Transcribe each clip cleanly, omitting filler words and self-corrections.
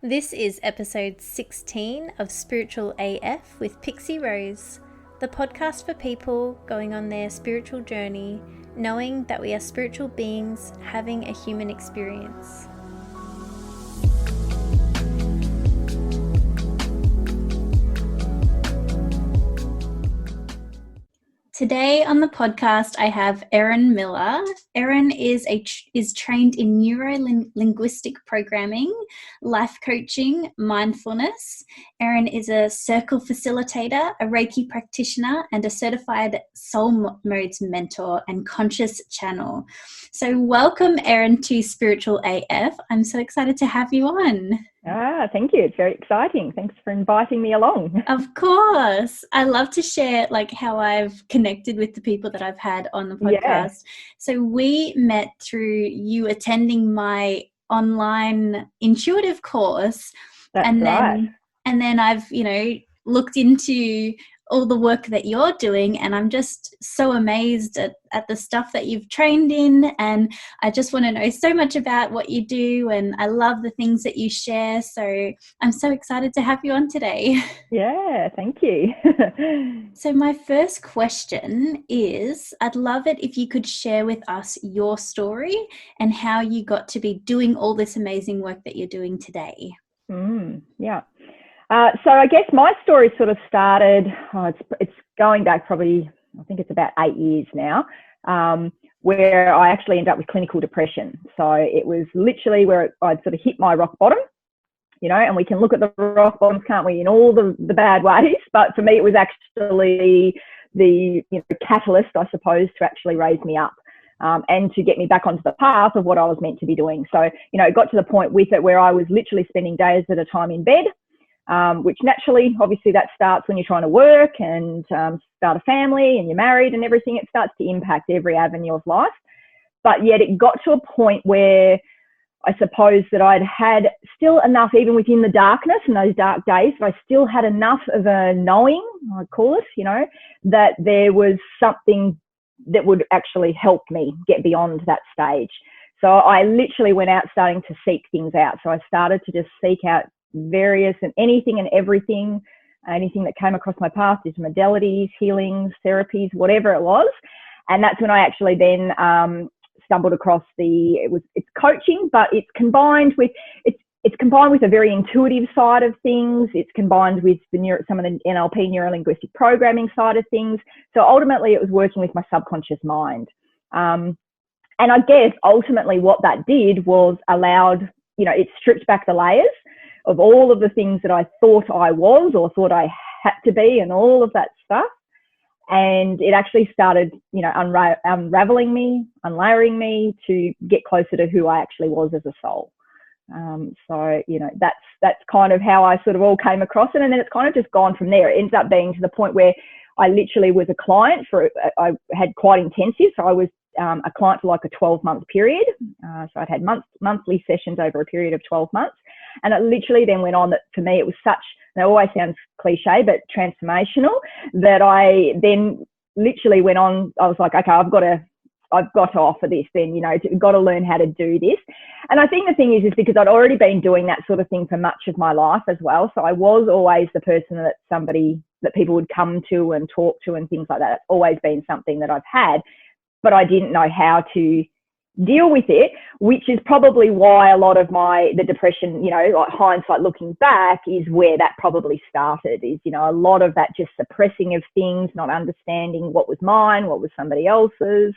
This is episode 16 of Spiritual AF with Pixie Rose, the podcast for people going on their spiritual journey, knowing that we are spiritual beings having a human experience. Today on the podcast, I have Erin Miller. Erin is trained in Neuro Linguistic Programming, life coaching, mindfulness. Erin is a circle facilitator, a Reiki practitioner, and a certified soul modes mentor and conscious channel. So welcome, Erin, to Spiritual AF. I'm so excited to have you on. Thank you. It's very exciting. Thanks for inviting me along. Of course. I love to share how I've connected with the people that I've had on the podcast. Yeah. So we met through you attending my online intuitive course. That's And then I've, looked into all the work that you're doing, and I'm just so amazed at the stuff that you've trained in, and I just want to know so much about what you do, and I love the things that you share, so I'm so excited to have you on today. Yeah, thank you. So my first question is, I'd love it if you could share with us your story and how you got to be doing all this amazing work that you're doing today. Yeah. So I guess my story sort of started, it's going back probably, I think it's about 8 years now, where I actually ended up with clinical depression. So it was literally where I'd sort of hit my rock bottom, and we can look at the rock bottoms, can't we, in all the bad ways. But for me, it was actually the catalyst, I suppose, to actually raise me up. And to get me back onto the path of what I was meant to be doing. So, it got to the point with it where I was literally spending days at a time in bed, which naturally, obviously, that starts when you're trying to work and start a family and you're married and everything. It starts to impact every avenue of life. But yet it got to a point where I suppose that I'd had still enough, even within the darkness and those dark days, but I still had enough of a knowing, I'd call it, that there was something that would actually help me get beyond that stage. So I literally went out starting to seek things out. So I started to just seek out various and anything and everything, anything that came across my path, these modalities, healings, therapies, whatever it was. And that's when I actually then stumbled across it's coaching, but it's combined with a very intuitive side of things. It's combined with some of the NLP, Neuro Linguistic Programming side of things. So ultimately it was working with my subconscious mind. And I guess ultimately what that did was allowed, it stripped back the layers of all of the things that I thought I was or thought I had to be and all of that stuff. And it actually started, unraveling me, unlayering me to get closer to who I actually was as a soul. So, that's kind of how I sort of all came across it. And then it's kind of just gone from there. It ends up being to the point where I literally was a client I had quite intensive. So I was a client for like a 12-month period. So I'd had monthly sessions over a period of 12 months. And it literally then went on that for me, it was such, and it always sounds cliche, but transformational, that I then literally went on, I was like, okay, I've got to offer this then, got to learn how to do this. And I think the thing is because I'd already been doing that sort of thing for much of my life as well. So I was always the person that people would come to and talk to and things like that. It's always been something that I've had, but I didn't know how to deal with it, which is probably why a lot of the depression, like hindsight looking back, is where that probably started, is, a lot of that just suppressing of things, not understanding what was mine, what was somebody else's.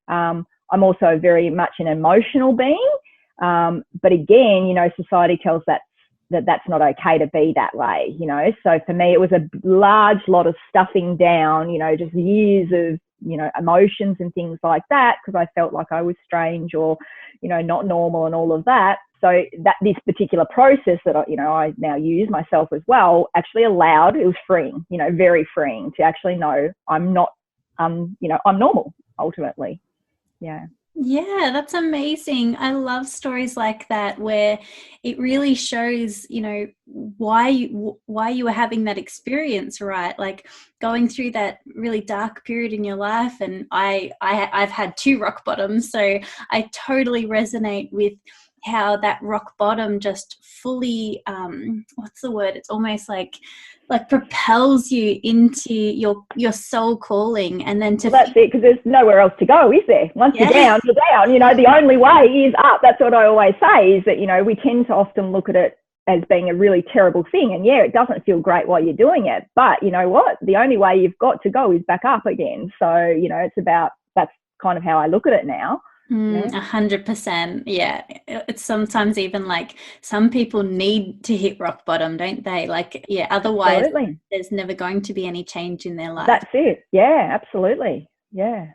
I'm also very much an emotional being. But again, society tells that's not okay to be that way, So for me, it was a large lot of stuffing down, just years of, emotions and things like that, because I felt like I was strange or, not normal and all of that. So that this particular process that I now use myself as well actually allowed, it was freeing, very freeing to actually know I'm not, I'm normal ultimately. Yeah. Yeah, that's amazing. I love stories like that where it really shows, why you were having that experience, right? Like going through that really dark period in your life. And I've had 2 rock bottoms, so I totally resonate with how that rock bottom just fully, what's the word? It's almost like propels you into your soul calling, and then that's it, because there's nowhere else to go, is there? Once you're down, you're down. You know, the only way is up. That's what I always say, is that, you know, we tend to often look at it as being a really terrible thing, and yeah, it doesn't feel great while you're doing it, but you know what, the only way you've got to go is back up again. So, you know, it's about, that's kind of how I look at it now. 100%. Yeah. It's sometimes even like some people need to hit rock bottom, don't they? Like, yeah, otherwise absolutely. There's never going to be any change in their life. That's it. Yeah, absolutely. Yeah.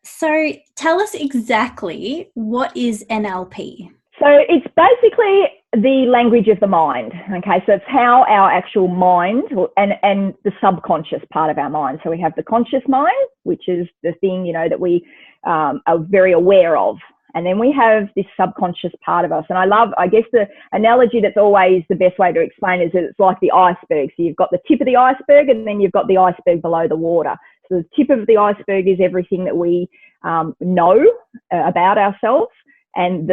So tell us exactly, what is NLP? So it's basically the language of the mind. Okay, so it's how our actual mind and the subconscious part of our mind. So we have the conscious mind, which is the thing, you know, that we are very aware of. And then we have this subconscious part of us. And I guess the analogy that's always the best way to explain is that it's like the iceberg. So you've got the tip of the iceberg, and then you've got the iceberg below the water. So the tip of the iceberg is everything that we know about ourselves. And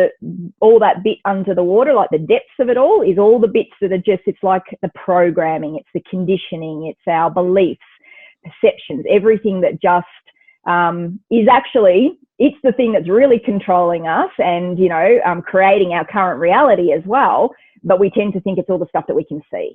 all that bit under the water, like the depths of it all, is all the bits that are just, it's like the programming, it's the conditioning, it's our beliefs, perceptions, everything that just is actually, it's the thing that's really controlling us and, you know, creating our current reality as well. But we tend to think it's all the stuff that we can see.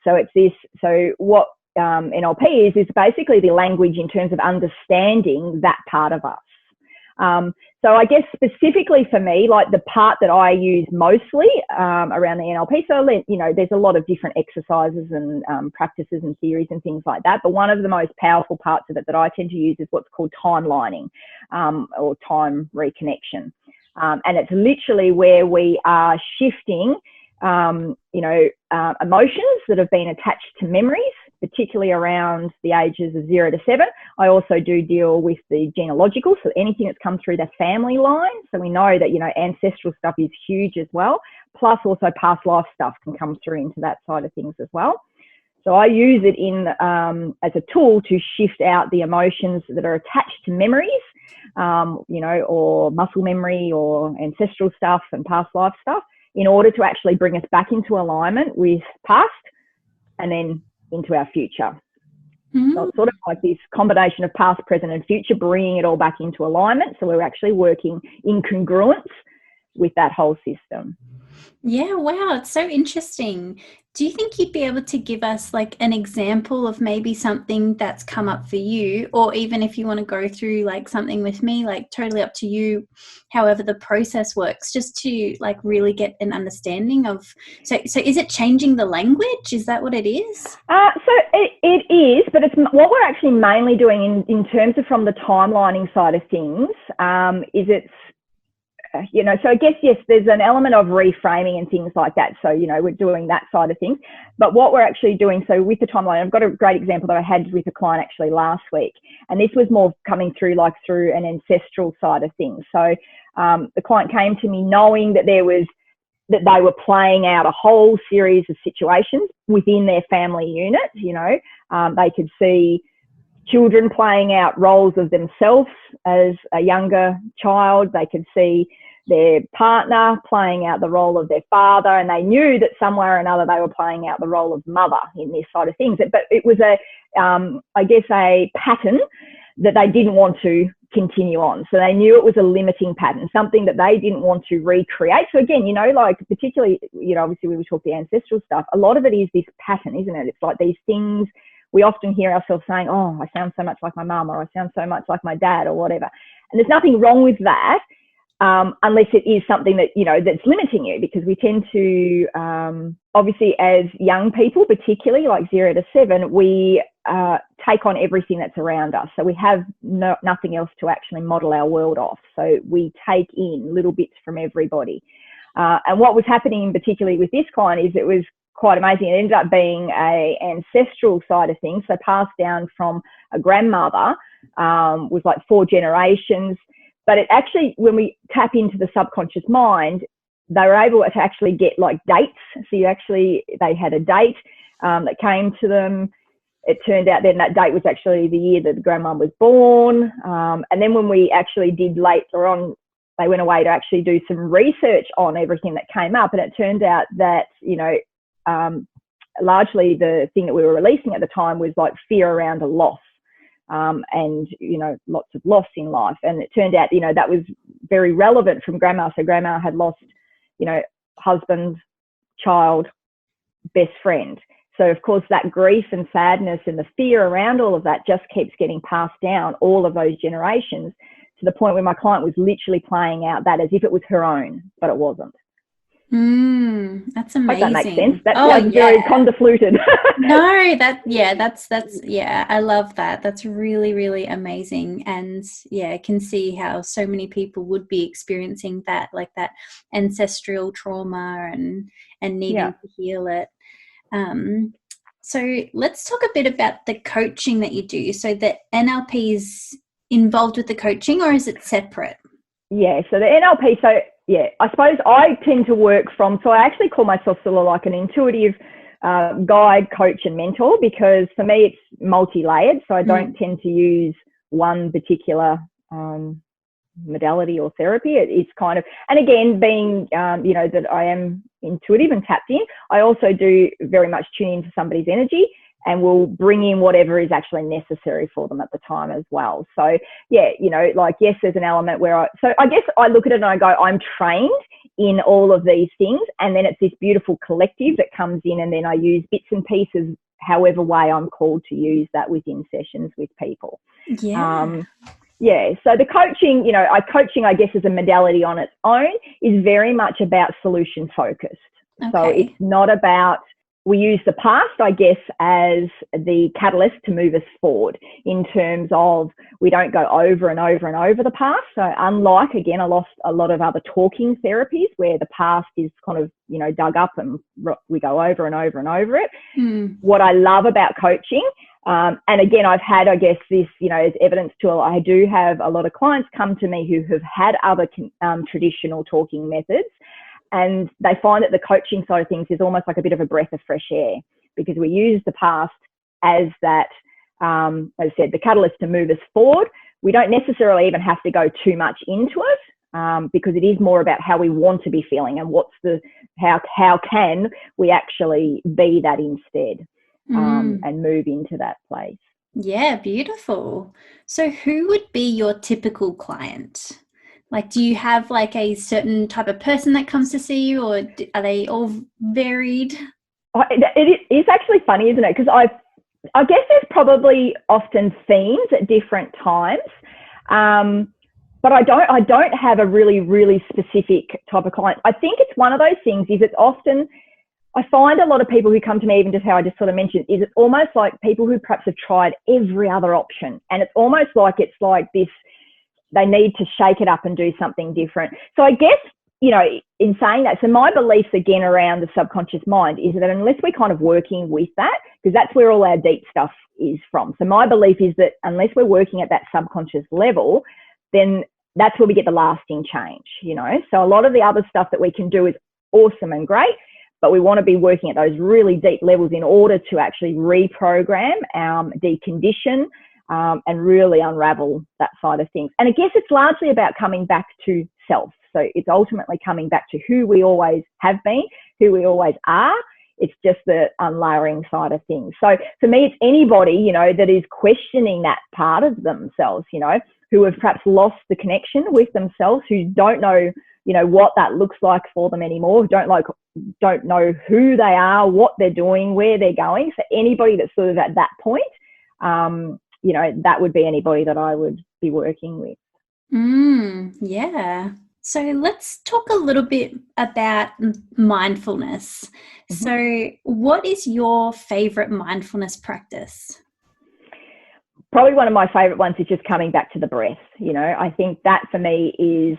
So it's this, so what NLP is basically the language in terms of understanding that part of us. So I guess specifically for me, like the part that I use mostly around the NLP, so, you know, there's a lot of different exercises and practices and theories and things like that. But one of the most powerful parts of it that I tend to use is what's called timelining or time reconnection. And it's literally where we are shifting, you know, emotions that have been attached to memories, particularly around the ages of 0 to 7. I also do deal with the genealogical, so anything that's come through the family line. So we know that, you know, ancestral stuff is huge as well. Plus also past life stuff can come through into that side of things as well. So I use it in as a tool to shift out the emotions that are attached to memories, you know, or muscle memory or ancestral stuff and past life stuff, in order to actually bring us back into alignment with past and then into our future. So it's sort of like this combination of past, present and future, bringing it all back into alignment. So we're actually working in congruence with that whole system. Yeah, wow, it's so interesting. Do you think you'd be able to give us like an example of maybe something that's come up for you, or even if you want to go through like something with me, like totally up to you, however the process works, just to like really get an understanding of, so is it changing the language? Is that what it is? So it is, but it's what we're actually mainly doing in terms of from the timelining side of things, is it's, you know, so I guess, yes, there's an element of reframing and things like that. So, you know, we're doing that side of things. But what we're actually doing, so with the timeline, I've got a great example that I had with a client actually last week. And this was more coming through like through an ancestral side of things. So the client came to me knowing that they were playing out a whole series of situations within their family unit. You know, they could see children playing out roles of themselves as a younger child. They could see their partner playing out the role of their father, and they knew that somewhere or another they were playing out the role of mother in this side of things. But it was I guess a pattern that they didn't want to continue on. So they knew it was a limiting pattern, something that they didn't want to recreate. So again, you know, like particularly, you know, obviously we were talking the ancestral stuff, a lot of it is this pattern, isn't it? It's like these things we often hear ourselves saying, oh, I sound so much like my mum, or I sound so much like my dad, or whatever. And there's nothing wrong with that, unless it is something that, you know, that's limiting you, because we tend to, obviously as young people, particularly like 0 to 7, we take on everything that's around us. So we have nothing else to actually model our world off. So we take in little bits from everybody. And what was happening particularly with this client is it was quite amazing. It ended up being a ancestral side of things, so passed down from a grandmother, was like 4 generations. But it actually, when we tap into the subconscious mind, they were able to actually get like dates. So they had a date that came to them. It turned out then that date was actually the year that the grandma was born. And then when we actually did later on they went away to actually do some research on everything that came up. And it turned out that, you know, largely the thing that we were releasing at the time was like fear around a loss. And, you know, lots of loss in life. And it turned out, you know, that was very relevant from grandma. So grandma had lost, you know, husband, child, best friend. So of course that grief and sadness and the fear around all of that just keeps getting passed down all of those generations, to the point where my client was literally playing out that as if it was her own, but it wasn't. That's amazing. Hope that makes sense. That sounds very convoluted. No, that's I love that. That's really, really amazing. And yeah, I can see how so many people would be experiencing that, like that ancestral trauma and needing to heal it. So let's talk a bit about the coaching that you do. So the NLP is involved with the coaching, or is it separate? Yeah, so the NLP, so yeah, I suppose I tend to work from, so I actually call myself sort of like an intuitive guide, coach and mentor, because for me it's multi-layered. So I don't tend to use one particular modality or therapy. It's kind of, and again, being, you know, that I am intuitive and tapped in, I also do very much tune into somebody's energy and will bring in whatever is actually necessary for them at the time as well. So yeah, you know, like, yes, there's an element where so I guess I look at it and I go, I'm trained in all of these things, and then it's this beautiful collective that comes in, and then I use bits and pieces however way I'm called to use that within sessions with people. Yeah, so the coaching, you know, coaching, I guess, as a modality on its own is very much about solution focused. Okay. So it's not about, we use the past, I guess, as the catalyst to move us forward, in terms of we don't go over and over and over the past. So unlike, again, a lot of other talking therapies where the past is kind of, you know, dug up and we go over and over and over it. What I love about coaching, and again, I've had, I guess, this, you know, as evidence to, I do have a lot of clients come to me who have had other traditional talking methods, and they find that the coaching side of things is almost like a bit of a breath of fresh air, because we use the past as that, as I said, the catalyst to move us forward. We don't necessarily even have to go too much into it, because it is more about how we want to be feeling and what's the, how can we actually be that instead, and move into that place. Yeah, beautiful. So who would be your typical client? Like, do you have like a certain type of person that comes to see you, or are they all varied? It is actually funny, isn't it? Because I guess there's probably often themes at different times, but I don't have a really, really specific type of client. I think it's one of those things, is it's often, I find a lot of people who come to me, even just how I just sort of mentioned, is it's almost like people who perhaps have tried every other option, and it's almost like it's like this, they need to shake it up and do something different. So I guess, you know, in saying that, so my beliefs again around the subconscious mind is that unless we're kind of working with that, because that's where all our deep stuff is from. So my belief is that unless we're working at that subconscious level, then that's where we get the lasting change, you know. So a lot of the other stuff that we can do is awesome and great, but we want to be working at those really deep levels in order to actually reprogram, decondition, and really unravel that side of things. And I guess it's largely about coming back to self. So it's ultimately coming back to who we always have been, who we always are. It's just the unlayering side of things. So for me, it's anybody, you know, that is questioning that part of themselves, you know, who have perhaps lost the connection with themselves, who don't know, you know, what that looks like for them anymore, who don't know who they are, what they're doing, where they're going. So anybody that's sort of at that point, you know, that would be anybody that I would be working with. Yeah. So let's talk a little bit about mindfulness. So what is your favorite mindfulness practice? Probably one of my favorite ones is just coming back to the breath. You know, I think that for me is,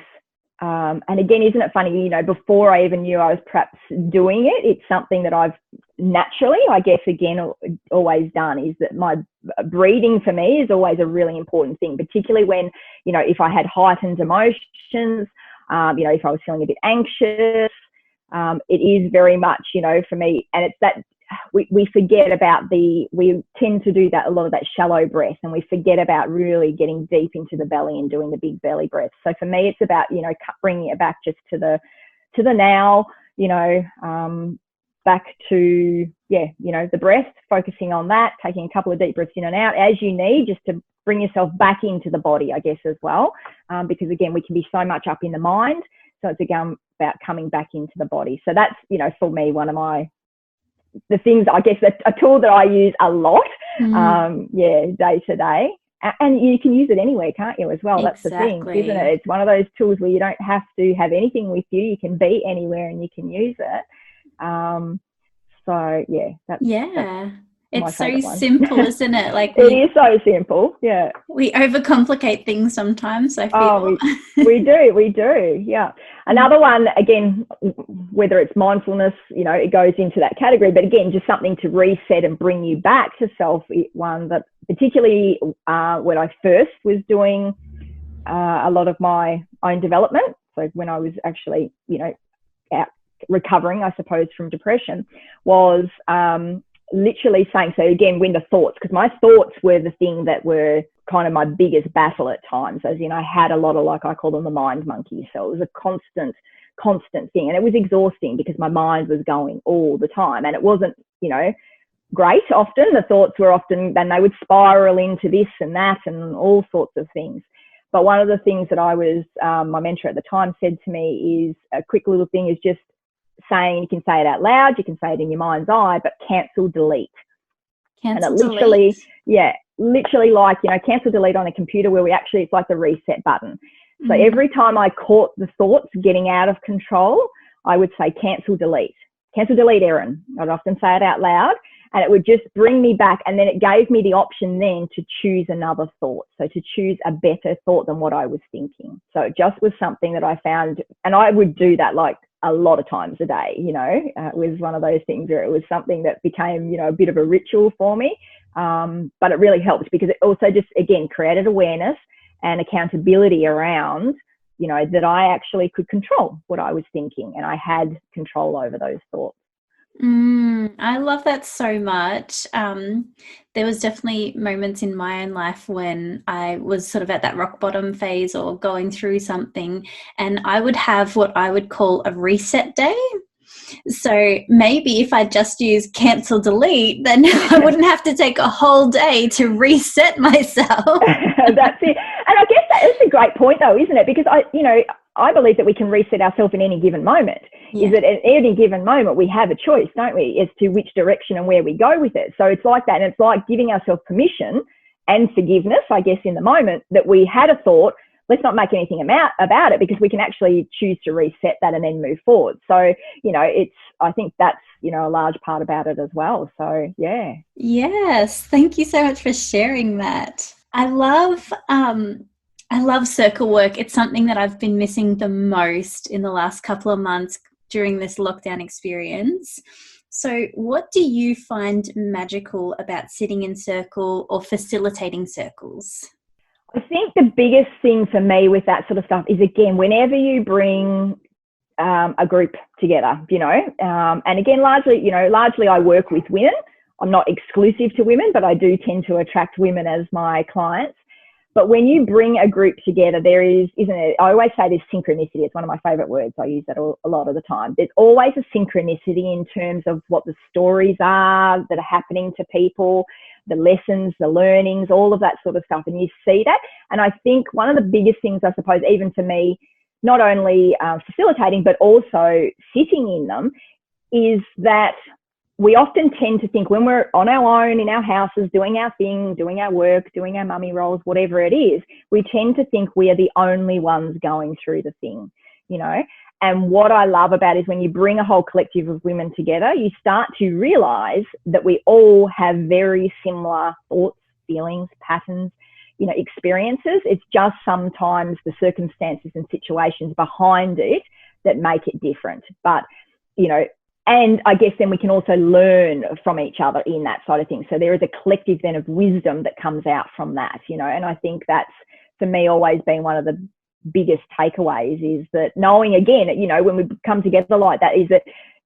and again, isn't it funny, you know, before I even knew I was perhaps doing it, it's something that I've naturally, I guess, again, always done, is that my breathing for me is always a really important thing, particularly when, you know, if I had heightened emotions, you know, if I was feeling a bit anxious, it is very much, you know, for me, and it's that we forget about we tend to do that, a lot of that shallow breath, and we forget about really getting deep into the belly and doing the big belly breath. So for me, it's about, you know, bringing it back just to the now, you know, back to, yeah, you know, the breath, focusing on that, taking a couple of deep breaths in and out as you need, just to bring yourself back into the body, I guess, as well. Because again, we can be so much up in the mind. So it's again about coming back into the body. So that's, you know, for me, one of the things, I guess, a tool that I use a lot, day to day. And you can use it anywhere, can't you, as well? That's Exactly. the thing, isn't it? It's one of those tools where you don't have to have anything with you. You can be anywhere and you can use it. So yeah, that's it's so simple, isn't it? Like it is so simple. Yeah, we overcomplicate things sometimes, I feel. We do. Yeah. Another one, again, whether it's mindfulness, you know, it goes into that category, but again, just something to reset and bring you back to self. One that particularly when I first was doing a lot of my own development, so when I was actually, you know, out recovering, I suppose, from depression, was literally saying, so again, when the thoughts, because my thoughts were the thing that were kind of my biggest battle at times, as in I had a lot of, like I call them, the mind monkeys. So it was a constant thing, and it was exhausting because my mind was going all the time, and it wasn't, you know, great. Often the thoughts were often, then they would spiral into this and that and all sorts of things. But one of the things that I was, my mentor at the time said to me is, a quick little thing is just saying, you can say it out loud, you can say it in your mind's eye, but cancel, delete. And it literally, literally like, you know, cancel, delete on a computer, where we actually, it's like the reset button. So every time I caught the thoughts getting out of control, I would say, cancel, delete, Erin. I'd often say it out loud, and it would just bring me back. And then it gave me the option then to choose another thought. So to choose a better thought than what I was thinking. So it just was something that I found, and I would do that like a lot of times a day, you know. It was one of those things where it was something that became, you know, a bit of a ritual for me. But it really helped because it also just, again, created awareness and accountability around, you know, that I actually could control what I was thinking, and I had control over those thoughts. I love that so much. There was definitely moments in my own life when I was sort of at that rock bottom phase or going through something, and I would have what I would call a reset day. So maybe if I just use cancel, delete, then I wouldn't have to take a whole day to reset myself. That's it. And I guess that is a great point though, isn't it? Because I believe that we can reset ourselves in any given moment. Is that at any given moment we have a choice, don't we, as to which direction and where we go with it. So it's like that. And it's like giving ourselves permission and forgiveness, I guess, in the moment that we had a thought. Let's not make anything about it, because we can actually choose to reset that and then move forward. So, you know, I think that's, you know, a large part about it as well. So, yeah. Yes. Thank you so much for sharing that. I love circle work. It's something that I've been missing the most in the last couple of months during this lockdown experience. So what do you find magical about sitting in circle or facilitating circles? I think the biggest thing for me with that sort of stuff is, again, whenever you bring a group together, you know, and again, largely I work with women. I'm not exclusive to women, but I do tend to attract women as my clients. But when you bring a group together, there is, isn't it? I always say this synchronicity. It's one of my favorite words. I use that a lot of the time. There's always a synchronicity in terms of what the stories are that are happening to people, the lessons, the learnings, all of that sort of stuff. And you see that. And I think one of the biggest things, I suppose, even for me, not only facilitating, but also sitting in them, is that we often tend to think when we're on our own in our houses, doing our thing, doing our work, doing our mummy roles, whatever it is, we tend to think we are the only ones going through the thing, you know. And what I love about it is when you bring a whole collective of women together, you start to realize that we all have very similar thoughts, feelings, patterns, you know, experiences. It's just sometimes the circumstances and situations behind it that make it different. But, you know, and I guess then we can also learn from each other in that side of things. So there is a collective then of wisdom that comes out from that, you know. And I think that's, for me, always been one of the biggest takeaways, is that knowing, again, you know, when we come together like that, is that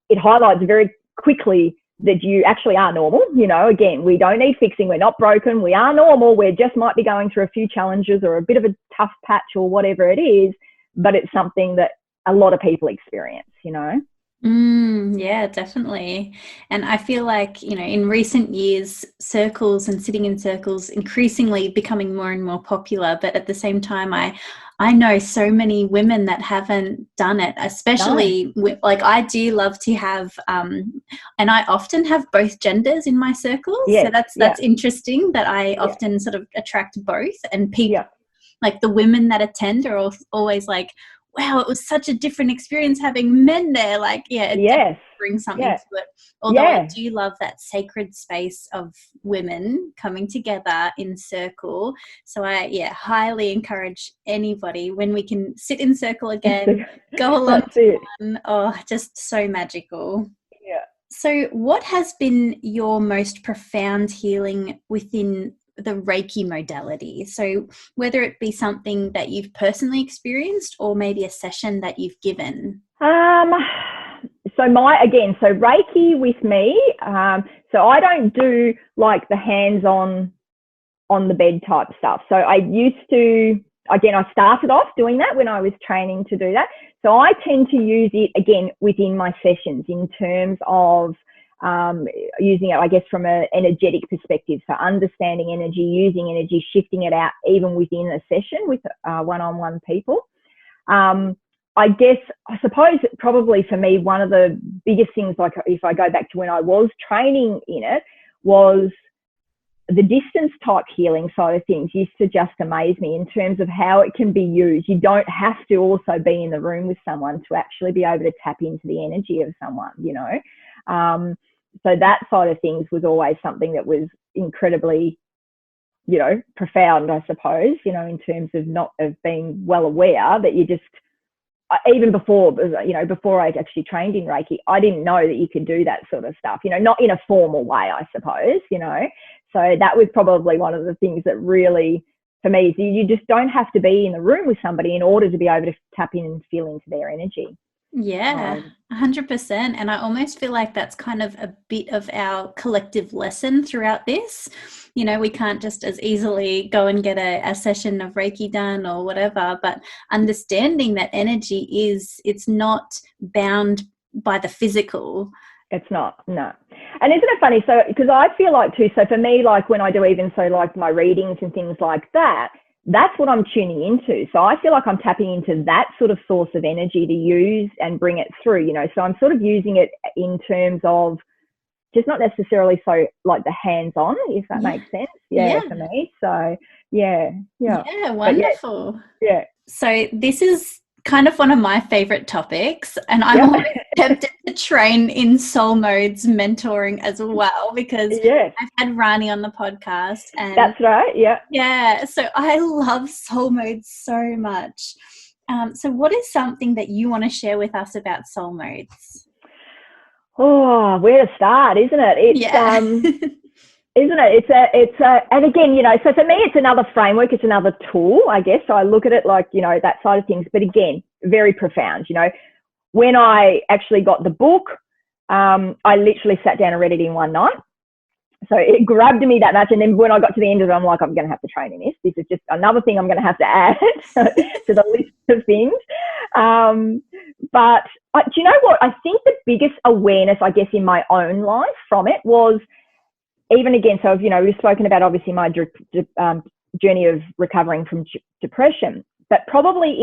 it highlights very quickly that you actually are normal. You know, again, we don't need fixing. We're not broken. We are normal. We just might be going through a few challenges or a bit of a tough patch or whatever it is, but it's something that a lot of people experience, you know. Yeah, definitely. And I feel like, you know, in recent years, circles and sitting in circles increasingly becoming more and more popular. But at the same time, I know so many women that haven't done it, especially with, like, I do love to have, and I often have both genders in my circles. Yes, So that's interesting that I often sort of attract both, and people, like the women that attend are always like, wow, it was such a different experience having men there. Like, it definitely brings something to it. Although I do love that sacred space of women coming together in circle. So I, highly encourage anybody, when we can sit in circle again, go along to one. Oh, just so magical. Yeah. So what has been your most profound healing within the Reiki modality? So whether it be something that you've personally experienced or maybe a session that you've given. So Reiki with me, so I don't do like the hands-on on the bed type stuff. So I used to, again, I started off doing that when I was training to do that. So I tend to use it again within my sessions in terms of using it, I guess, from an energetic perspective. So understanding energy, using energy, shifting it out even within a session with one-on-one people. I suppose probably for me, one of the biggest things, like if I go back to when I was training in it, was the distance type healing side of things used to just amaze me in terms of how it can be used. You don't have to also be in the room with someone to actually be able to tap into the energy of someone, you know. So that side of things was always something that was incredibly, you know, profound, I suppose, you know, in terms of being well aware that you just, even before, you know, before I actually trained in Reiki, I didn't know that you could do that sort of stuff, you know, not in a formal way, I suppose, you know. So that was probably one of the things that really, for me, is you just don't have to be in the room with somebody in order to be able to tap in and feel into their energy. Yeah, 100%. And I almost feel like that's kind of a bit of our collective lesson throughout this. You know, we can't just as easily go and get a session of Reiki done or whatever, but understanding that energy it's not bound by the physical. It's not, no. And isn't it funny? So, because I feel like too, so for me, like when I do even so like my readings and things like that, that's what I'm tuning into. So I feel like I'm tapping into that sort of source of energy to use and bring it through, you know. So I'm sort of using it in terms of just not necessarily so like the hands-on, if that makes sense. For me. So yeah, wonderful. Yeah. So this is kind of one of my favorite topics, and I'm always tempted to train in soul modes mentoring as well, because I've had Rani on the podcast, and that's right. So I love soul modes so much. So what is something that you want to share with us about soul modes? Oh, where to start, isn't it? Isn't it? It's a, and again, you know, so for me, it's another framework. It's another tool, I guess. So I look at it like, you know, that side of things, but again, very profound. You know, when I actually got the book, I literally sat down and read it in one night. So it grabbed me that much. And then when I got to the end of it, I'm like, I'm going to have to train in this. This is just another thing I'm going to have to add to the list of things. But do you know what? I think the biggest awareness, I guess, in my own life from it was, even again, so, you know, we've spoken about obviously my journey of recovering from depression, but probably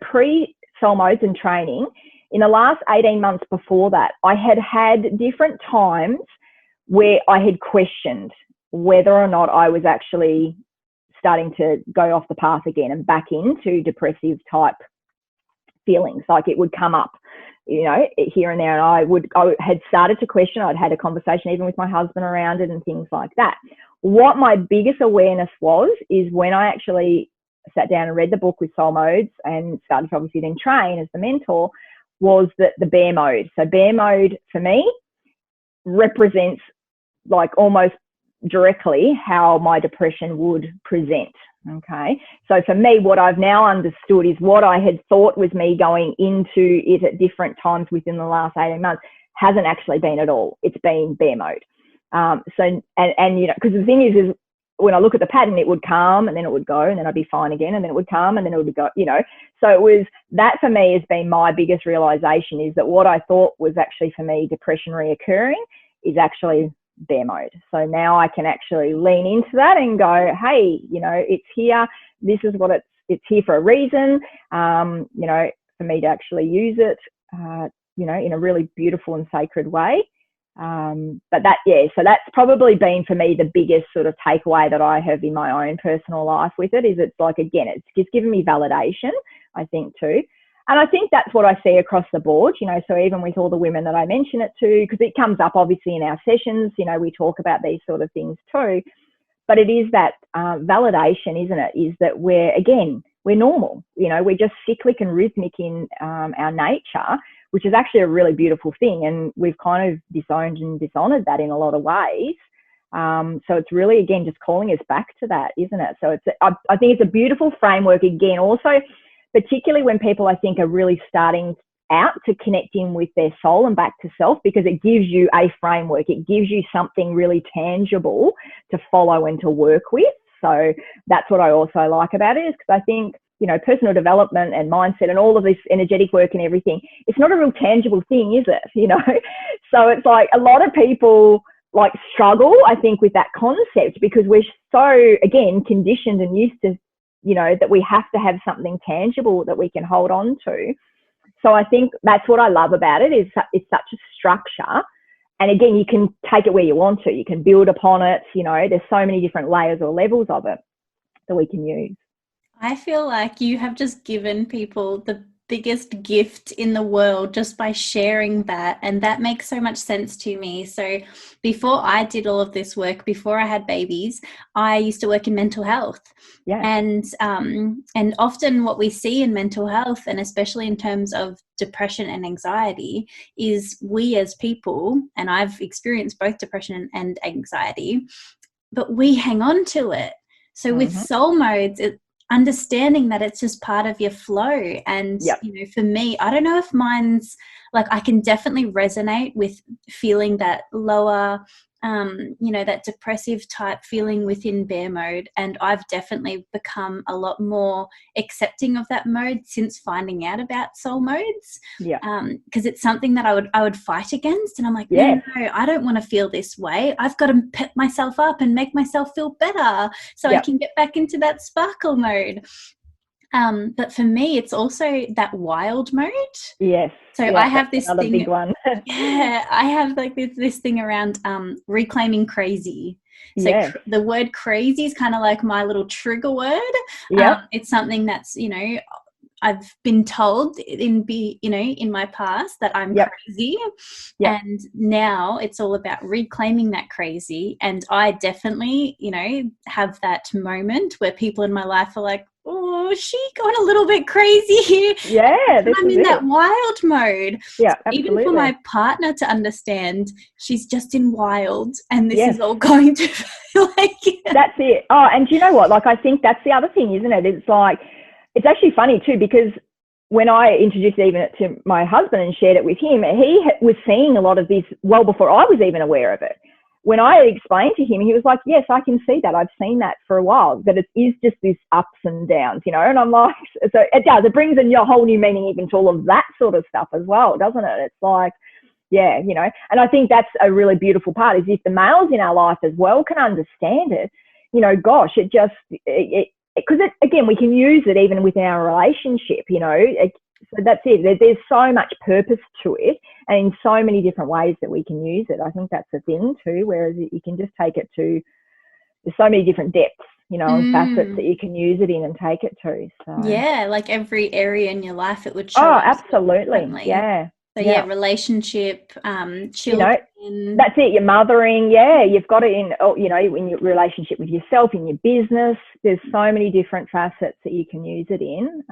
pre-soul modes and training, in the last 18 months before that, I had different times where I had questioned whether or not I was actually starting to go off the path again and back into depressive type feelings. Like it would come up, you know, here and there, and I had started to question. I'd had a conversation even with my husband around it and things like that. What my biggest awareness is when I actually sat down and read the book with soul modes and started to obviously then train as the mentor, was that the bear mode. So bear mode for me represents like almost directly how my depression would present. Okay. So for me, what I've now understood is what I had thought was me going into it at different times within the last 18 months hasn't actually been at all. It's been bear mode. Because the thing is when I look at the pattern, it would come and then it would go, and then I'd be fine again, and then it would come and then it would go, So it was that, for me, has been my biggest realization, is that what I thought was actually for me depression reoccurring is actually bear mode. So now I can actually lean into that and go, hey, it's here. This is what it's here for a reason. For me to actually use it, in a really beautiful and sacred way. So that's probably been for me the biggest sort of takeaway that I have in my own personal life with it, is it's like, again, it's just given me validation, I think, too. And I think that's what I see across the board, so even with all the women that I mention it to, because it comes up obviously in our sessions, we talk about these sort of things too, but it is that validation, isn't it, is that we're normal, we're just cyclic and rhythmic in our nature, which is actually a really beautiful thing. And we've kind of disowned and dishonored that in a lot of ways. So it's really, again, just calling us back to that, isn't it? So I think it's a beautiful framework, again, also, particularly when people, I think, are really starting out to connecting with their soul and back to self, because it gives you a framework. It gives you something really tangible to follow and to work with. So that's what I also like about it, is because I think, personal development and mindset and all of this energetic work and everything, it's not a real tangible thing, is it? So it's like a lot of people struggle, I think, with that concept, because we're so, again, conditioned and used to, that we have to have something tangible that we can hold on to. So I think that's what I love about it, is it's such a structure. And again, you can take it where you want to. You can build upon it. There's so many different layers or levels of it that we can use. I feel like you have just given people the biggest gift in the world just by sharing that, and that makes so much sense to me. So before I did all of this work, before I had babies, I used to work in mental health. And often what we see in mental health, and especially in terms of depression and anxiety, is we as people, and I've experienced both depression and anxiety, but we hang on to it. So with soul modes, understanding that it's just part of your flow. And for me, I don't know if mine's I can definitely resonate with feeling that lower that depressive type feeling within bear mode, and I've definitely become a lot more accepting of that mode since finding out about soul modes, because it's something that I would fight against, and I'm like, no, I don't want to feel this way. I've got to pep myself up and make myself feel better so I can get back into that sparkle mode. But for me, it's also that wild mode. Yes. So I have this another thing. Big one. I have this thing around reclaiming crazy. So the word crazy is kind of like my little trigger word. It's something that's I've been told in my past that I'm crazy, and now it's all about reclaiming that crazy. And I definitely have that moment where people in my life are like, oh, she got a little bit crazy here. I'm in that wild mode. Yeah, absolutely. Even for my partner to understand, she's just in wild, and this is all going to feel like That's it. Oh, and do you know what? I think that's the other thing, isn't it? It's actually funny too, because when I introduced it to my husband and shared it with him, he was seeing a lot of this well before I was even aware of it. When I explained to him, he was like, yes, I can see that. I've seen that for a while, that it is just this ups and downs, and I'm like, so it does. It brings in a whole new meaning even to all of that sort of stuff as well, doesn't it? It's like, and I think that's a really beautiful part, is if the males in our life as well can understand it, gosh, because again, we can use it even within our relationship, so that's it. There's so much purpose to it, and in so many different ways that we can use it. I think that's the thing too, whereas you can just take it to, there's so many different depths, and facets that you can use it in and take it to. So like every area in your life it would show up. Absolutely. So relationship, children. That's it. Your mothering. You've got it in, in your relationship with yourself, in your business. There's so many different facets that you can use it in.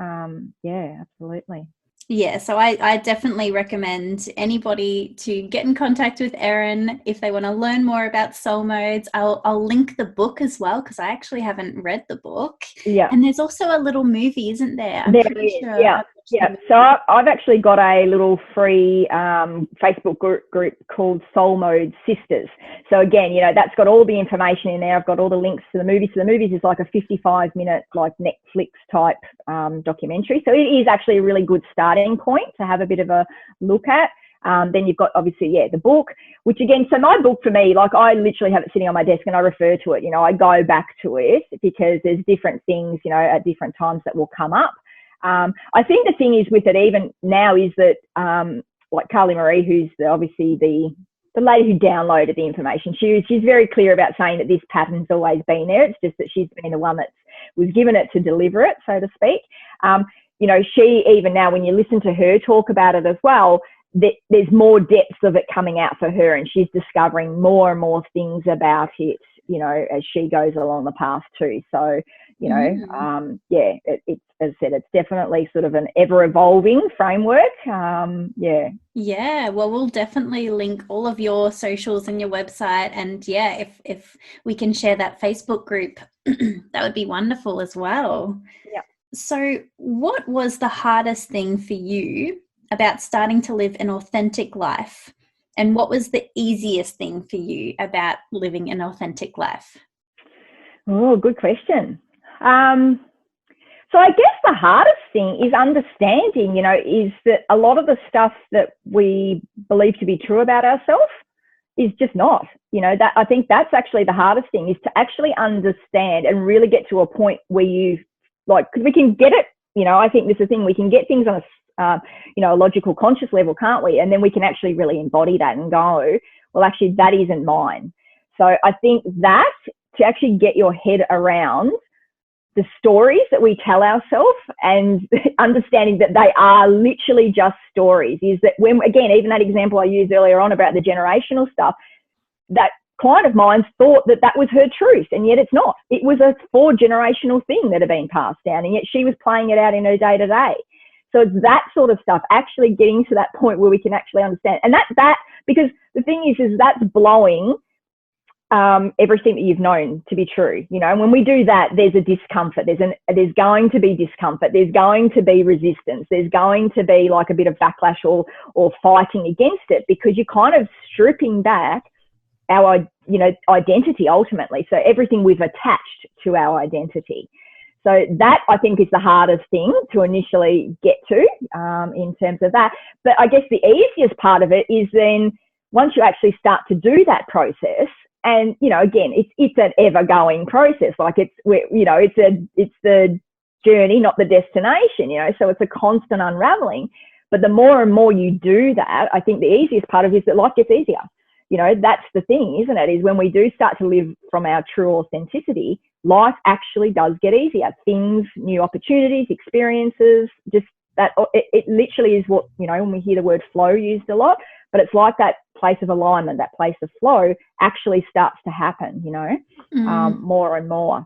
Absolutely. Yeah, so I definitely recommend anybody to get in contact with Erin if they want to learn more about soul modes. I'll link the book as well, because I actually haven't read the book. Yeah. And there's also a little movie, isn't there? I'm there pretty is, sure I watched Yeah, so I've actually got a little free Facebook group called Soul Mode Sisters. So again, that's got all the information in there. I've got all the links to the movies. So the movies is like a 55-minute like Netflix type documentary. So it is actually a really good starting point to have a bit of a look at. Then you've got obviously, the book, which again, so my book for me, like I literally have it sitting on my desk and I refer to it, I go back to it because there's different things, at different times that will come up. I think the thing is with it even now is that, like Carly Marie, who's obviously the lady who downloaded the information, she's very clear about saying that this pattern's always been there. It's just that she's been the one that was given it to deliver it, so to speak. She even now, when you listen to her talk about it as well, there's more depths of it coming out for her, and she's discovering more and more things about it, as she goes along the path too. So, it's, as I said, it's definitely sort of an ever-evolving framework. Yeah, well, we'll definitely link all of your socials and your website, and if we can share that Facebook group, that would be wonderful as well. Yeah. So what was the hardest thing for you about starting to live an authentic life, and what was the easiest thing for you about living an authentic life? Oh, good question. So I guess the hardest thing is understanding, is that a lot of the stuff that we believe to be true about ourselves is just not, that I think that's actually the hardest thing, is to actually understand and really get to a point where because we can get it, I think this is the thing, we can get things on a logical conscious level, can't we? And then we can actually really embody that and go, well, actually that isn't mine. So I think that to actually get your head around the stories that we tell ourselves and understanding that they are literally just stories, is that when, again, even that example I used earlier on about the generational stuff, that client of mine thought that was her truth, and yet it's not. It was a 4-generational thing that had been passed down, and yet she was playing it out in her day-to-day. So it's that sort of stuff, actually getting to that point where we can actually understand. And that because the thing is that's blowing everything that you've known to be true, and when we do that, there's a discomfort, there's going to be discomfort, there's going to be resistance, there's going to be like a bit of backlash or fighting against it, because you're kind of stripping back our identity ultimately, so everything we've attached to our identity. So that, I think, is the hardest thing to initially get to in terms of that. But I guess the easiest part of it is then once you actually start to do that process, and, again, it's an ever-going process. Like it's the journey, not the destination, so it's a constant unraveling. But the more and more you do that, I think the easiest part of it is that life gets easier. That's the thing, isn't it? Is when we do start to live from our true authenticity, life actually does get easier. Things, new opportunities, experiences, just that it literally is what, when we hear the word flow used a lot, but it's like that place of alignment, that place of flow actually starts to happen, more and more.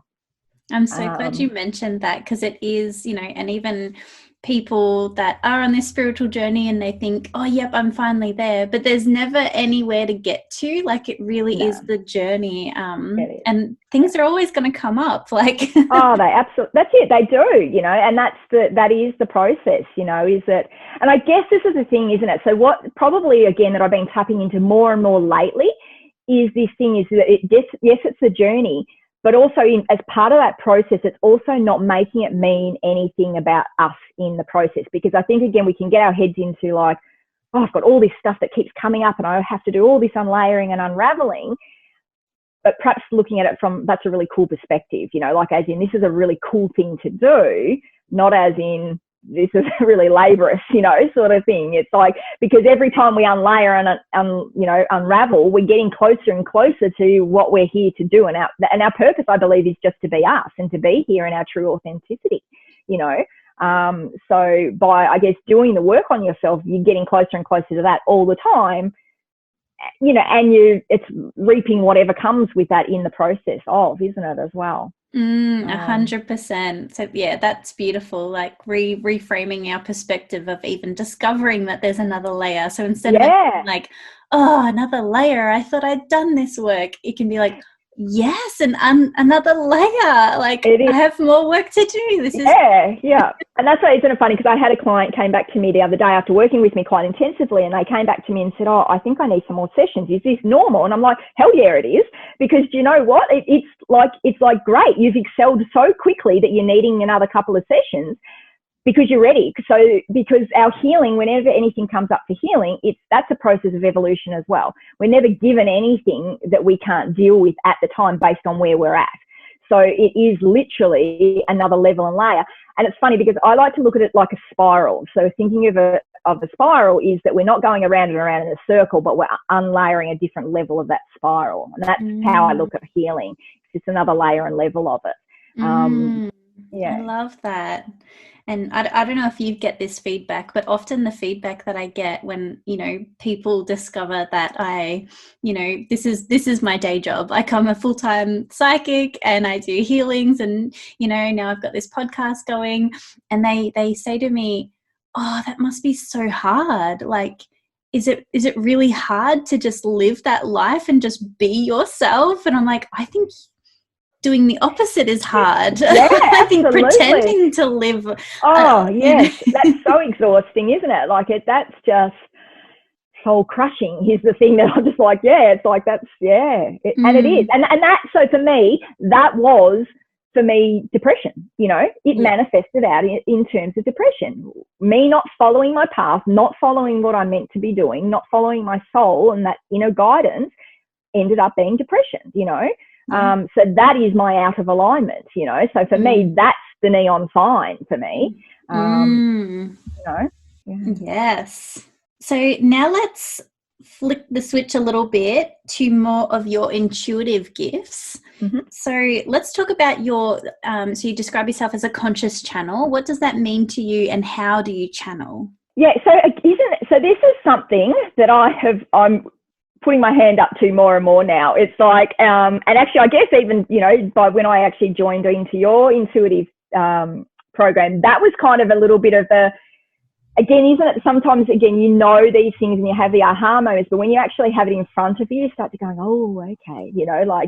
I'm so glad you mentioned that, because it is, and even people that are on this spiritual journey and they think, oh, yep, I'm finally there, but there's never anywhere to get to. Like, it really is the journey. And things are always going to come up. Like, oh, they absolutely, that's it. They do, and that is the process, is that, and I guess this is the thing, isn't it? So what probably, again, that I've been tapping into more and more lately is this thing is that yes, it's the journey, but also as part of that process, it's also not making it mean anything about us in the process. Because I think, again, we can get our heads into like, oh, I've got all this stuff that keeps coming up and I have to do all this unlayering and unraveling. But perhaps looking at it from, that's a really cool perspective, like as in this is a really cool thing to do, not as in this is really laborious, sort of thing. It's like, because every time we unlayer and unravel, we're getting closer and closer to what we're here to do. And our purpose, I believe, is just to be us and to be here in our true authenticity, so by, I guess, doing the work on yourself, you're getting closer and closer to that all the time, and it's reaping whatever comes with that in the process of, isn't it, as well? 100%. So yeah, that's beautiful. Like reframing our perspective of even discovering that there's another layer. So instead of it being like, oh, another layer, I thought I'd done this work, it can be like, Yes, and another layer. Like, It is. I have more work to do. This is Yeah. And that's why, isn't it funny? Because I had a client came back to me the other day after working with me quite intensively, and they came back to me and said, "Oh, I think I need some more sessions. Is this normal?" And I'm like, "Hell yeah, it is." Because do you know what? It's like great. You've excelled so quickly that you're needing another couple of sessions because you're ready. So because our healing, whenever anything comes up for healing, that's a process of evolution as well. We're never given anything that we can't deal with at the time based on where we're at. So it is literally another level and layer. And it's funny because I like to look at it like a spiral. So thinking of a spiral is that we're not going around and around in a circle, but we're unlayering a different level of that spiral. And that's how I look at healing. It's just another layer and level of it. I love that. And I don't know if you get this feedback, but often the feedback that I get when, people discover that this is my day job. Like, I'm a full-time psychic and I do healings, and, now I've got this podcast going, and they say to me, "Oh, that must be so hard. Like, is it really hard to just live that life and just be yourself?" And I'm like, I think doing the opposite is hard. Yeah, I think absolutely. pretending to live. Yes, that's so exhausting, isn't it? Like that's just soul crushing. Is the thing that I'm just like, it's like that's and it is, and that. So for me, that was depression. It manifested out in terms of depression. Me not following my path, not following what I'm meant to be doing, not following my soul and that inner guidance ended up being depression. So that is my out of alignment, so for me, that's the neon sign for me. Yes. So now let's flick the switch a little bit to more of your intuitive gifts. So let's talk about your, so you describe yourself as a conscious channel. What does that mean to you, and how do you channel? Yeah, so this is something that I'm putting my hand up to more and more now. It's like, and actually, I guess even, by when I actually joined into your intuitive program, that was kind of a little bit of again, isn't it? Sometimes, again, these things and you have the aha moments, but when you actually have it in front of you, you start to go, oh, okay,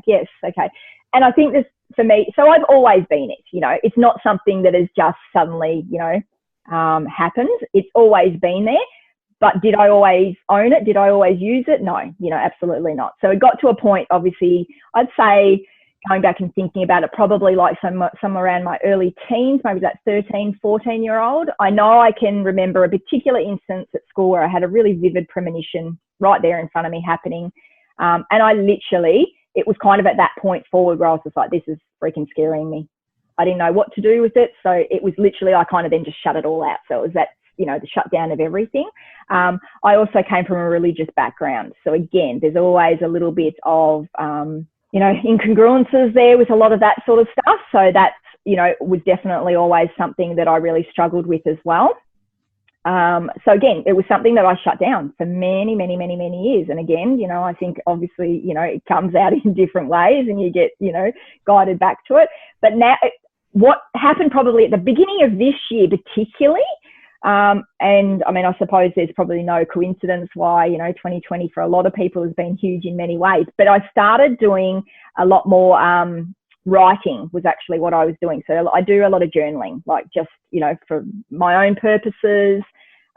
yes, okay. And I think this, for me, so I've always been it, it's not something that has just suddenly, happened. It's always been there. But did I always own it? Did I always use it? No, absolutely not. So it got to a point, obviously, I'd say, going back and thinking about it, probably like somewhere around my early teens, maybe that 13, 14-year-old. I know I can remember a particular instance at school where I had a really vivid premonition right there in front of me happening. And I literally, it was kind of at that point forward where I was just like, this is freaking scaring me. I didn't know what to do with it. So it was literally, I kind of then just shut it all out. So it was that, the shutdown of everything. I also came from a religious background. So again, there's always a little bit of, incongruences there with a lot of that sort of stuff. So that's, was definitely always something that I really struggled with as well. So again, it was something that I shut down for many, many, many, many years. And again, I think obviously, it comes out in different ways and you get, guided back to it. But now what happened probably at the beginning of this year, particularly, and I mean, I suppose there's probably no coincidence why, 2020 for a lot of people has been huge in many ways, but I started doing a lot more, writing was actually what I was doing. So I do a lot of journaling, like just, for my own purposes.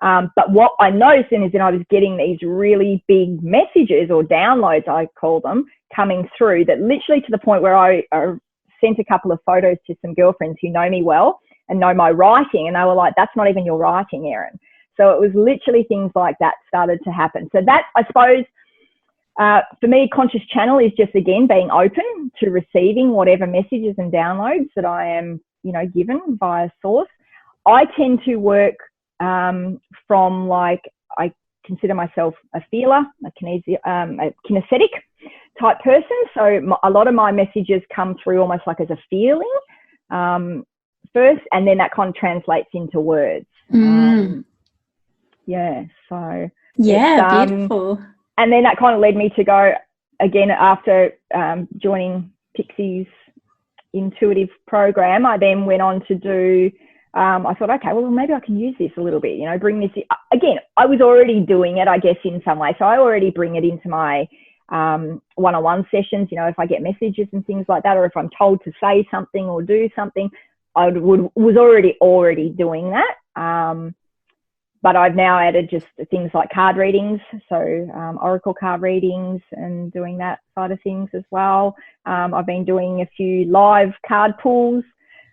But what I noticed is that I was getting these really big messages or downloads, I call them, coming through that literally to the point where I sent a couple of photos to some girlfriends who know me well and know my writing. And they were like, that's not even your writing, Erin. So it was literally things like that started to happen. So that, I suppose, for me, conscious channel is just, again, being open to receiving whatever messages and downloads that I am, given via source. I tend to work from, like, I consider myself a feeler, a kinesthetic type person. So a lot of my messages come through almost like as a feeling first, and then that kind of translates into words. So beautiful. And then that kind of led me to go again after joining Pixie's intuitive program. I then went on to do, I thought, okay, well, maybe I can use this a little bit, bring this in. Again, I was already doing it, I guess, in some way. So I already bring it into my one-on-one sessions, you know, if I get messages and things like that, or if I'm told to say something or do something, was already doing that. But I've now added just things like card readings, so oracle card readings, and doing that side of things as well. I've been doing a few live card pulls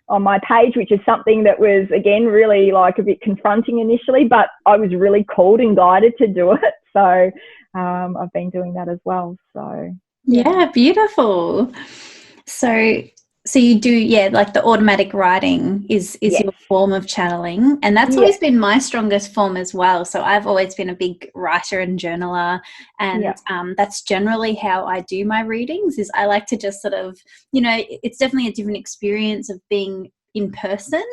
on my page, which is something that was, again, really like a bit confronting initially, but I was really called and guided to do it. So I've been doing that as well. So yeah, beautiful. So you do, like the automatic writing is yes. your form of channeling, and that's always been my strongest form as well. So I've always been a big writer and journaler, and that's generally how I do my readings. Is I like to just sort of, you know, it's definitely a different experience of being in person,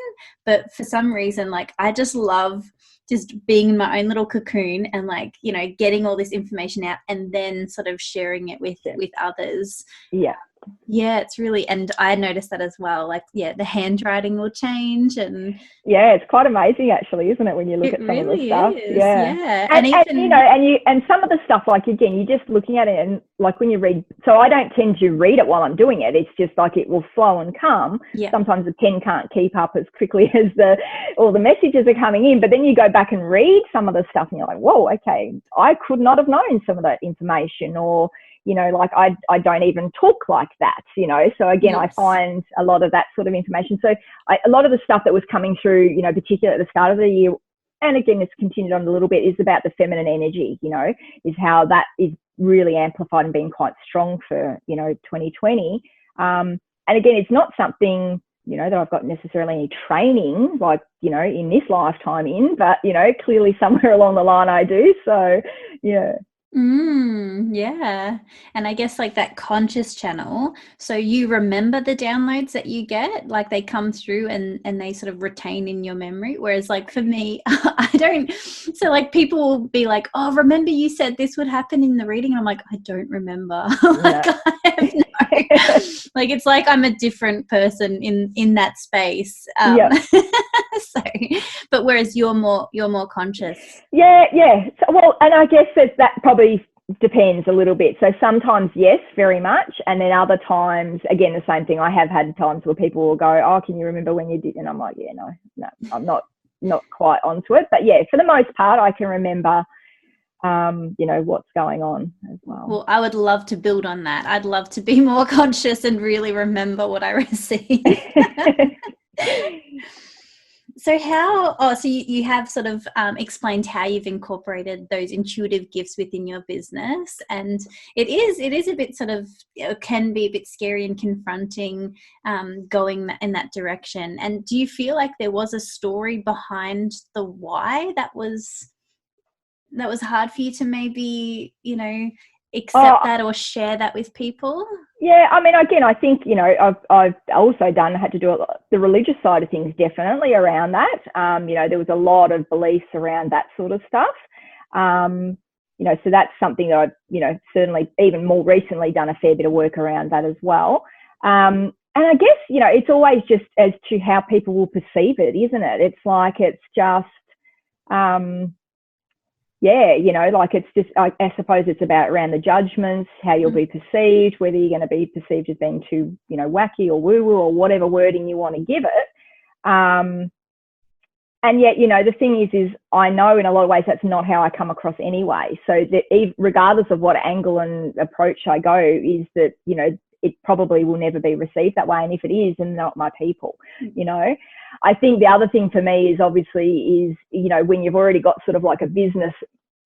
but for some reason, like, I just love just being in my own little cocoon and, like, you know, getting all this information out and then sort of sharing it with others. Yeah, it's really, and I noticed that as well. Like, the handwriting will change, and it's quite amazing, actually, isn't it? When you look at some of the stuff, and even, and you know, and some of the stuff, like, again, you're just looking at it, and like when you read. So I don't tend to read it while I'm doing it. It's just like it will flow and come. Sometimes the pen can't keep up as quickly as all the messages are coming in. But then you go back and read some of the stuff, and you're like, whoa, okay, I could not have known some of that information, or, you know, like I don't even talk like that, you know. So again, I find a lot of that sort of information. So a lot of the stuff that was coming through, you know, particularly at the start of the year, and again, it's continued on a little bit, is about the feminine energy, you know, is how that is really amplified and being quite strong for, you know, 2020. And again, it's not something, you know, that I've got necessarily any training, like, you know, in this lifetime but, you know, clearly somewhere along the line I do. So, yeah. Yeah. And I guess, like, that conscious channel, so you remember the downloads that you get, like they come through and they sort of retain in your memory. Whereas, like, for me, I don't. So, like, people will be like, oh, remember you said this would happen in the reading? And I'm like, I don't remember. Like, I have no, like, it's like I'm a different person in that space. So, but whereas you're more conscious. So, well, and I guess that probably depends a little bit. So sometimes, yes, very much, and then other times, again, the same thing. I have had times where people will go, oh, can you remember when you did? And I'm like, no, I'm not quite onto it. But yeah, for the most part, I can remember you know, what's going on as well. Well, I would love to build on that. I'd love to be more conscious and really remember what I receive. So so you have sort of explained how you've incorporated those intuitive gifts within your business, and it is a bit sort of, it can be a bit scary and confronting going in that direction. And do you feel like there was a story behind the why that was hard for you to maybe, you know, accept that or share that with people? Yeah, I mean, again, I think, you know, I've also had to do the religious side of things, definitely around that. You know, there was a lot of beliefs around that sort of stuff. You know, so that's something that I've, you know, certainly even more recently done a fair bit of work around that as well. And I guess, you know, it's always just as to how people will perceive it, isn't it? It's like, it's just, you know, like, it's just, I suppose it's about around the judgments, how you'll be perceived, whether you're going to be perceived as being too, you know, wacky or woo-woo or whatever wording you want to give it. And yet, you know, the thing is I know in a lot of ways that's not how I come across anyway. So that regardless of what angle and approach I go, is that, you know, it probably will never be received that way. And if it is, then not my people, you know. I think the other thing for me is obviously you know, when you've already got sort of like a business,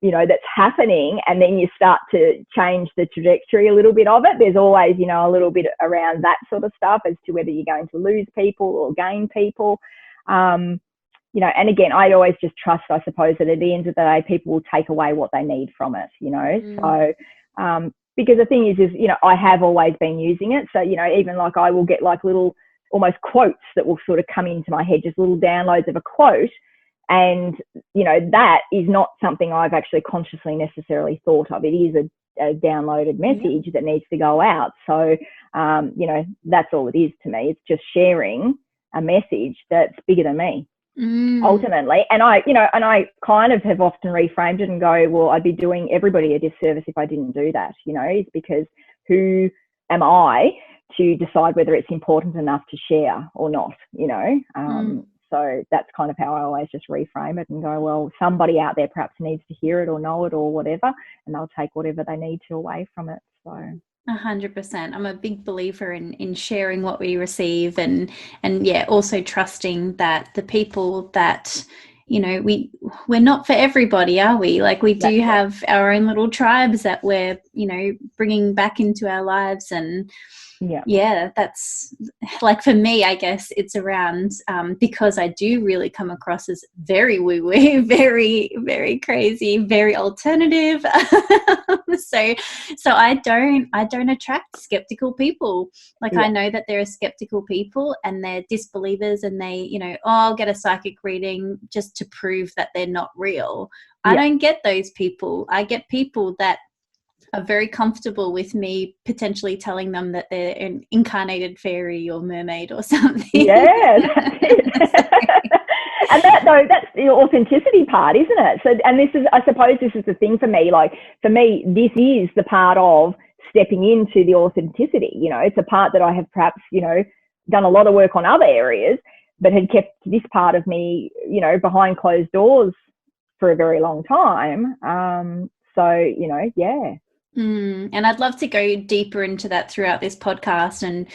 you know, that's happening, and then you start to change the trajectory a little bit of it, there's always, you know, a little bit around that sort of stuff as to whether you're going to lose people or gain people. You know, and again, I always just trust, I suppose, that at the end of the day, people will take away what they need from it, you know. So, because the thing is, you know, I have always been using it. So, you know, even like I will get like little almost quotes that will sort of come into my head, just little downloads of a quote. And, you know, that is not something I've actually consciously necessarily thought of. It is a downloaded message that needs to go out. So, you know, that's all it is to me. It's just sharing a message that's bigger than me. ultimately. And I kind of have often reframed it and go, well, I'd be doing everybody a disservice if I didn't do that, it's because who am I to decide whether it's important enough to share or not, So that's kind of how I always just reframe it and go, well, somebody out there perhaps needs to hear it or know it or whatever, and they'll take whatever they need to away from it. So 100%. I'm a big believer in sharing what we receive, and yeah, also trusting that the people that, we're not for everybody, are we? Like, we do have our own little tribes that we're, bringing back into our lives. And yeah, that's like, for me, I guess it's around because I do really come across as very woo-woo, very, very crazy, very alternative. So I don't attract skeptical people. Like, I know that there are skeptical people and they're disbelievers, and they, I'll get a psychic reading just to prove that they're not real. I don't get those people. I get people that are very comfortable with me potentially telling them that they're an incarnated fairy or mermaid or something. Yeah, that's it. And that's the authenticity part, isn't it? So, and I suppose this is the thing for me. Like, for me, this is the part of stepping into the authenticity. It's a part that I have perhaps, done a lot of work on other areas, but had kept this part of me, behind closed doors for a very long time. Yeah. And I'd love to go deeper into that throughout this podcast and,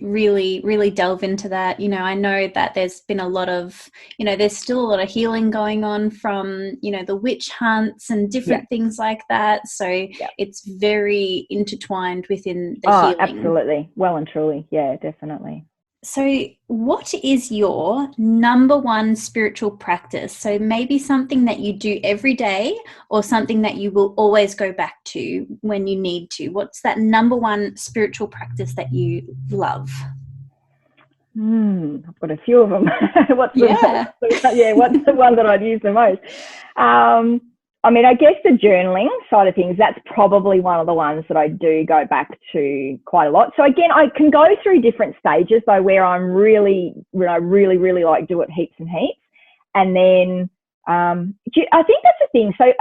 really, really delve into that. I know that there's been a lot of, there's still a lot of healing going on from, the witch hunts and different things like that. So it's very intertwined within the healing. Absolutely. Well and truly. Yeah, definitely. So what is your number one spiritual practice? So maybe something that you do every day, or something that you will always go back to when you need to. What's that number one spiritual practice that you love? I've got a few of them. What's the one that I'd use the most? I guess the journaling side of things, that's probably one of the ones that I do go back to quite a lot. So again, I can go through different stages though, where I'm really like do it heaps and heaps. And then I think that's the thing. So,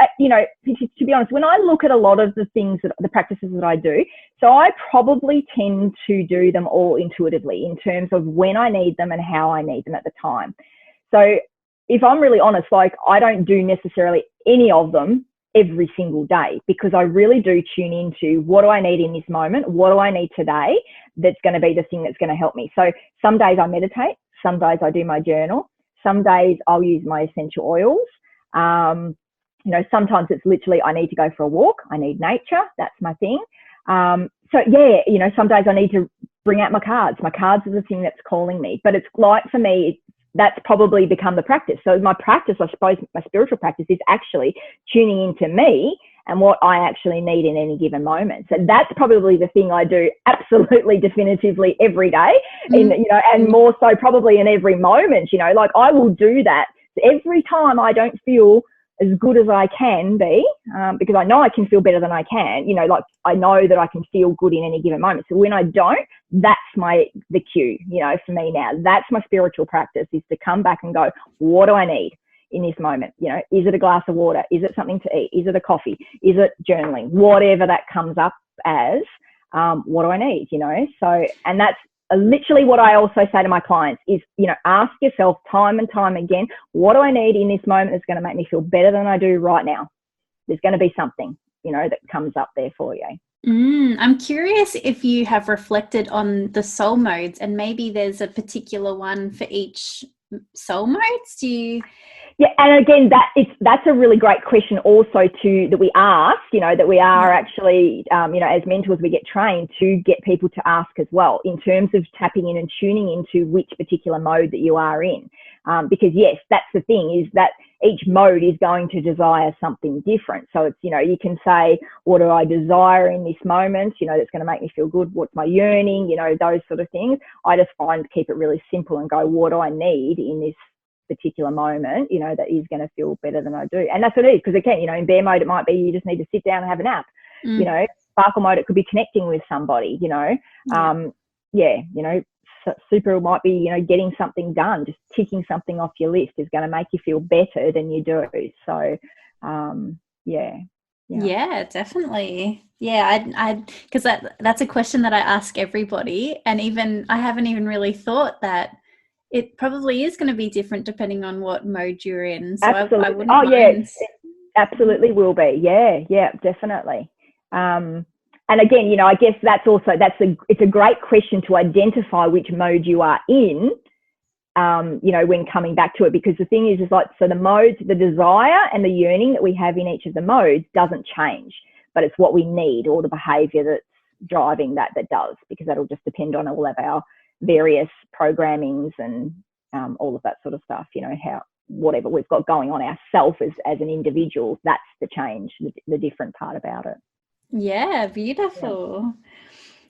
to be honest, when I look at a lot of the things the practices that I do, so I probably tend to do them all intuitively in terms of when I need them and how I need them at the time. So if I'm really honest, like, I don't do necessarily any of them every single day, because I really do tune into what do I need in this moment? What do I need today? That's going to be the thing that's going to help me. So some days I meditate, some days I do my journal, some days I'll use my essential oils. Sometimes it's literally, I need to go for a walk. I need nature. That's my thing. Some days I need to bring out my cards. My cards are the thing that's calling me. But it's like, for me, that's probably become the practice. So my practice, I suppose, my spiritual practice is actually tuning into me and what I actually need in any given moment. So that's probably the thing I do absolutely definitively every day, and more so probably in every moment, like I will do that every time I don't feel as good as I can be, because I know I can feel better than I can, like I know that I can feel good in any given moment. So when I don't, that's the cue, for me now. That's my spiritual practice, is to come back and go, what do I need in this moment? Is it a glass of water? Is it something to eat? Is it a coffee? Is it journaling? Whatever that comes up as, what do I need? So, and that's literally what I also say to my clients is, ask yourself time and time again, what do I need in this moment that's going to make me feel better than I do right now? There's going to be something, that comes up there for you. I'm curious if you have reflected on the soul modes, and maybe there's a particular one for each soul modes. Do you? Yeah, and again, that's a really great question also that we ask, that we are actually, as mentors, we get trained to get people to ask as well, in terms of tapping in and tuning into which particular mode that you are in. Because yes, that's the thing, is that each mode is going to desire something different. So it's, you can say, what do I desire in this moment? That's going to make me feel good. What's my yearning? Those sort of things. I just keep it really simple and go, what do I need in this particular moment, that is going to feel better than I do. And that's what it is. Because again, in bear mode, it might be you just need to sit down and have a nap. Sparkle mode, it could be connecting with somebody, super might be, you know, getting something done, just ticking something off your list is going to make you feel better than you do. So, Yeah, definitely. Yeah, I because that's a question that I ask everybody, and even I haven't even really thought that it probably is going to be different depending on what mode you're in. So I absolutely. wouldn't mind. It absolutely will be. Yeah, definitely. And again, you know, I guess it's a great question to identify which mode you are in. You know, when coming back to it, because the thing is like, so the modes, the desire and the yearning that we have in each of the modes doesn't change, but it's what we need, or the behavior that's driving that does, because that'll just depend on all of our various programmings and all of that sort of stuff, you know, how whatever we've got going on ourselves as an individual, that's the change, the different part about it. Yeah, beautiful.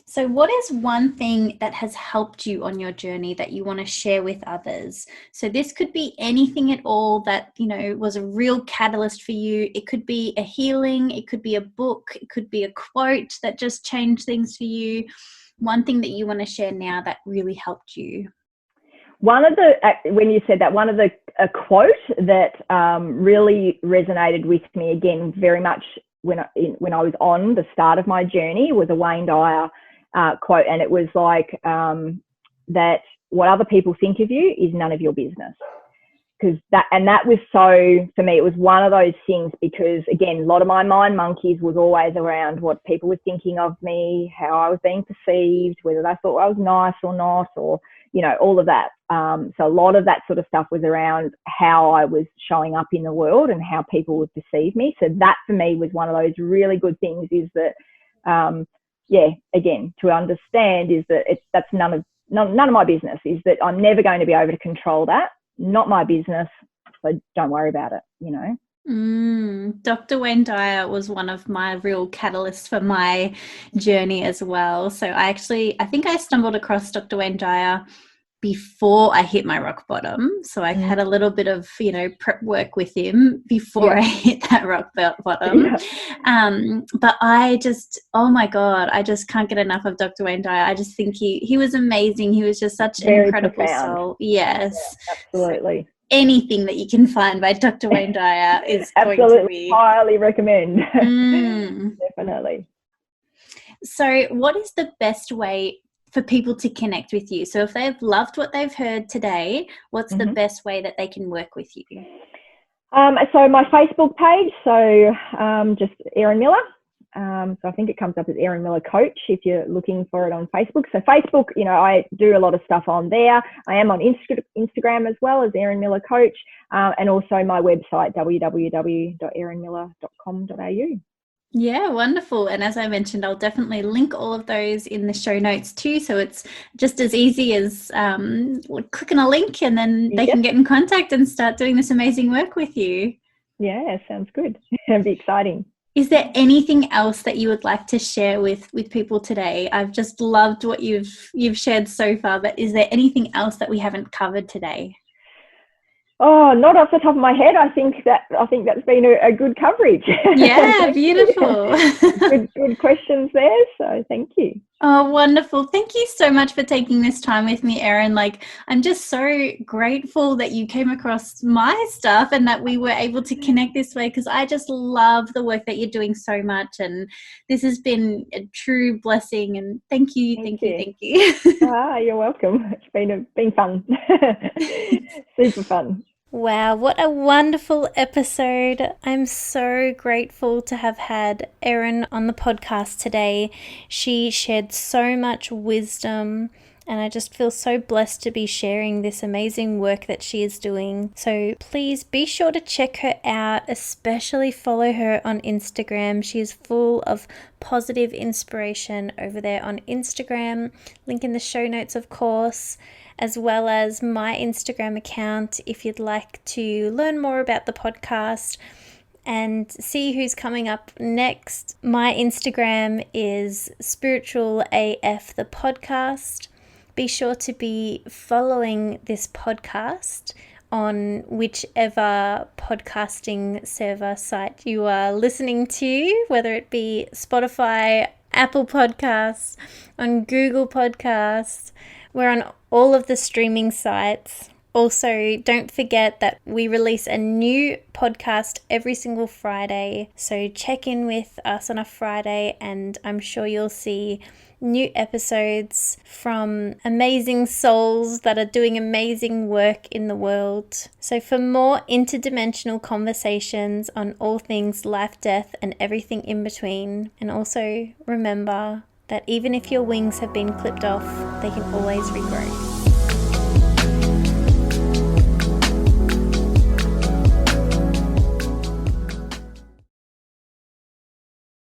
So what is one thing that has helped you on your journey that you want to share with others? So this could be anything at all that, you know, was a real catalyst for you. It could be a healing, it could be a book, it could be a quote that just changed things for you. One thing that you want to share now that really helped you. When you said that, a quote that really resonated with me, again, very much when I was on the start of my journey, was a Wayne Dyer quote, and it was like that what other people think of you is none of your business. That was so, for me, it was one of those things, because again, a lot of my mind monkeys was always around what people were thinking of me, how I was being perceived, whether they thought I was nice or not, or, you know, all of that. So a lot of that sort of stuff was around how I was showing up in the world and how people would perceive me. So that for me was one of those really good things, is that, again, to understand is that that's none of my business, is that I'm never going to be able to control that. Not my business, so don't worry about it, you know. Dr. Wayne Dyer was one of my real catalysts for my journey as well. So I think I stumbled across Dr. Wayne Dyer before I hit my rock bottom. So I had a little bit of, you know, prep work with him before I hit that rock bottom. But I just, oh my God, I just can't get enough of Dr. Wayne Dyer. I just think he was amazing. He was just such an incredible soul. Yes. Absolutely. So anything that you can find by Dr. Wayne Dyer is going to be. Highly recommend. Definitely. So what is the best way for people to connect with you? So if they've loved what they've heard today, what's the best way that they can work with you? So my Facebook page, just Erin Miller. So I think it comes up as Erin Miller Coach if you're looking for it on Facebook. So Facebook, you know, I do a lot of stuff on there. I am on Instagram as well as Erin Miller Coach, and also my website, www.erinmiller.com.au. Yeah, wonderful. And as I mentioned, I'll definitely link all of those in the show notes too. So it's just as easy as clicking a link, and then they can get in contact and start doing this amazing work with you. Yeah, sounds good. It'll be exciting. Is there anything else that you would like to share with people today? I've just loved what you've shared so far, but is there anything else that we haven't covered today? Oh, not off the top of my head. I think that's been a good coverage. Yeah, beautiful. Good questions there. So thank you. Oh, wonderful. Thank you so much for taking this time with me, Erin. Like, I'm just so grateful that you came across my stuff and that we were able to connect this way, because I just love the work that you're doing so much. And this has been a true blessing. And thank you. You're welcome. It's been fun. Super fun. Wow, what a wonderful episode. I'm so grateful to have had Erin on the podcast today. She shared so much wisdom, and I just feel so blessed to be sharing this amazing work that she is doing. So please be sure to check her out, especially follow her on Instagram. She is full of positive inspiration over there on Instagram. Link in the show notes, of course, as well as my Instagram account if you'd like to learn more about the podcast and see who's coming up next. My Instagram is Spiritual AF the podcast. Be sure to be following this podcast on whichever podcasting server site you are listening to, whether it be Spotify, Apple Podcasts, on Google Podcasts, We're on all of the streaming sites. Also, don't forget that we release a new podcast every single Friday. So check in with us on a Friday and I'm sure you'll see new episodes from amazing souls that are doing amazing work in the world. So for more interdimensional conversations on all things life, death, and everything in between, and also remember that even if your wings have been clipped off, they can always regrow.